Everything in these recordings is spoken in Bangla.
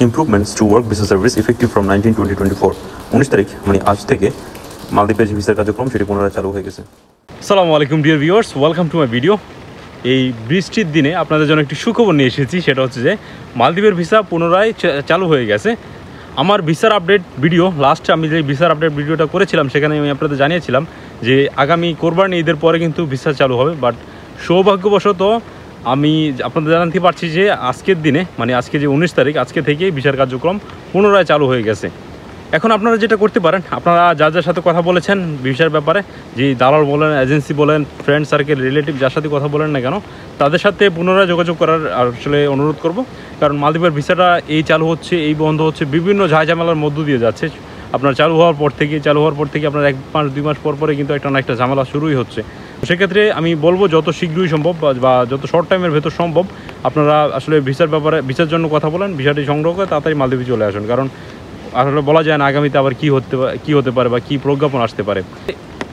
Improvements to work visa service effective from 19/20/24 19 তারিখ মানে আজ থেকে মালদ্বীপের যে ভিসার কার্যক্রম সেটি পুনরায় চালু হয়ে গেছে। আসসালামু আলাইকুম dear viewers, welcome to my video. এই বৃষ্টির দিনে আপনাদের জন্য একটি সুখবর নিয়ে এসেছি, সেটা হচ্ছে যে মালদ্বীপের ভিসা পুনরায় চালু হয়ে গেছে। আমার ভিসার আপডেট ভিডিও লাস্টে আমি যে ভিসার আপডেট ভিডিওটা করেছিলাম সেখানে আমি আপনাদের জানিয়েছিলাম যে আগামী কোরবানি ঈদের পরে কিন্তু ভিসা চালু হবে, বাট সৌভাগ্যবশত আমি আপনাদের জানাতে পারছি যে আজকের দিনে মানে আজকে যে 19 তারিখ আজকে থেকেই ভিসার কার্যক্রম পুনরায় চালু হয়ে গেছে। এখন আপনারা যেটা করতে পারেন, আপনারা যার সাথে কথা বলেছেন ভিসার ব্যাপারে, যে দালাল বলেন, এজেন্সি বলেন, ফ্রেন্ড সার্কেল, রিলেটিভ যার সাথে কথা বলেন না কেন, তাদের সাথে পুনরায় যোগাযোগ করার আসলে অনুরোধ করব। কারণ মালদ্বীপের ভিসাটা এই চালু হচ্ছে, এই বন্ধ হচ্ছে, বিভিন্ন ঝামেলার মধ্য দিয়ে যাচ্ছে। আপনার চালু হওয়ার পর থেকে আপনার 1 মাস 2 মাস পরে কিন্তু একটা না একটা ঝামেলা শুরুই হচ্ছে। সেক্ষেত্রে আমি বলবো যত শীঘ্রই সম্ভব বা যত শর্ট টাইমের ভেতর সম্ভব আপনারা আসলে ভিসার জন্য কথা বলেন, ভিসাটি সংগ্রহ করে তাড়াতাড়ি মালদ্বীপে চলে আসুন। কারণ আসলে বলা যায় না আগামীতে আবার কী হতে পারে বা কী প্রজ্ঞাপন আসতে পারে।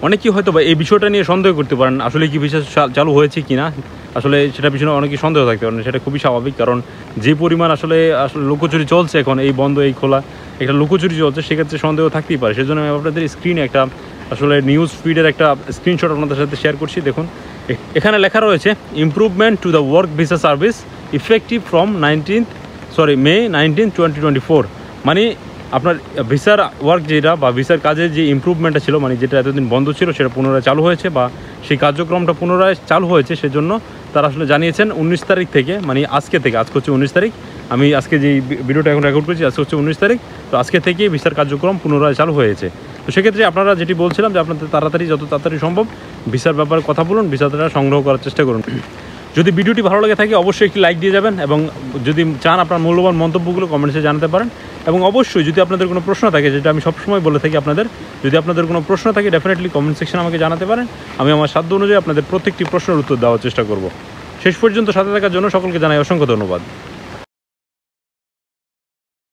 অনেকেই হয়তো বা এই বিষয়টা নিয়ে সন্দেহ করতে পারেন আসলে কি ভিসা চালু হয়েছে কি না, আসলে সেটা পিছনে অনেকেই সন্দেহ থাকতে পারেন। সেটা খুবই স্বাভাবিক, কারণ যে পরিমাণ আসলে লুকোচুরি চলছে এখন, এই বন্ধ এই খোলা একটা লুকোচুরি চলছে, সেক্ষেত্রে সন্দেহ থাকতেই পারে। সেজন্য আমি আপনাদের স্ক্রিনে একটা আসলে নিউজ ফিডের একটা স্ক্রিনশট আপনাদের সাথে শেয়ার করছি। দেখুন, এখানে লেখা রয়েছে improvement to the work visa service effective from May 19, 2024। মানে আপনার ভিসার ওয়ার্ক যেটা বা ভিসার কাজের যে ইমপ্রুভমেন্টটা ছিল, মানে যেটা এতদিন বন্ধ ছিল সেটা পুনরায় চালু হয়েছে বা সেই কার্যক্রমটা পুনরায় চালু হয়েছে। সেজন্য তারা আসলে জানিয়েছেন 19 তারিখ থেকে, মানে আজকে হচ্ছে 19 তারিখ, আমি আজকে যে ভিডিওটা এখন রেকর্ড করছি আজকে হচ্ছে 19 তারিখ, তো আজকে থেকেই ভিসার কার্যক্রম পুনরায় চালু হয়েছে। তো সেক্ষেত্রে আপনারা যেটি বলছিলাম যে আপনাদের যত তাড়াতাড়ি সম্ভব ভিসার ব্যাপারে কথা বলুন, ভিসাটা সংগ্রহ করার চেষ্টা করুন। যদি ভিডিওটি ভালো লাগে থাকে অবশ্যই একটি লাইক দিয়ে যাবেন, এবং যদি চান আপনার মূল্যবান মন্তব্যগুলো কমেন্টসে জানাতে পারেন। এবং অবশ্যই যদি আপনাদের কোনো প্রশ্ন থাকে, যেটা আমি সবসময় বলে থাকি যদি আপনাদের কোনো প্রশ্ন থাকে ডেফিনেটলি কমেন্ট সেকশনে আমাকে জানাতে পারেন। আমি আমার সাধ্য অনুযায়ী আপনাদের প্রত্যেকটি প্রশ্নের উত্তর দেওয়ার চেষ্টা করব। শেষ পর্যন্ত সাথে থাকার জন্য সকলকে জানাই অসংখ্য ধন্যবাদ।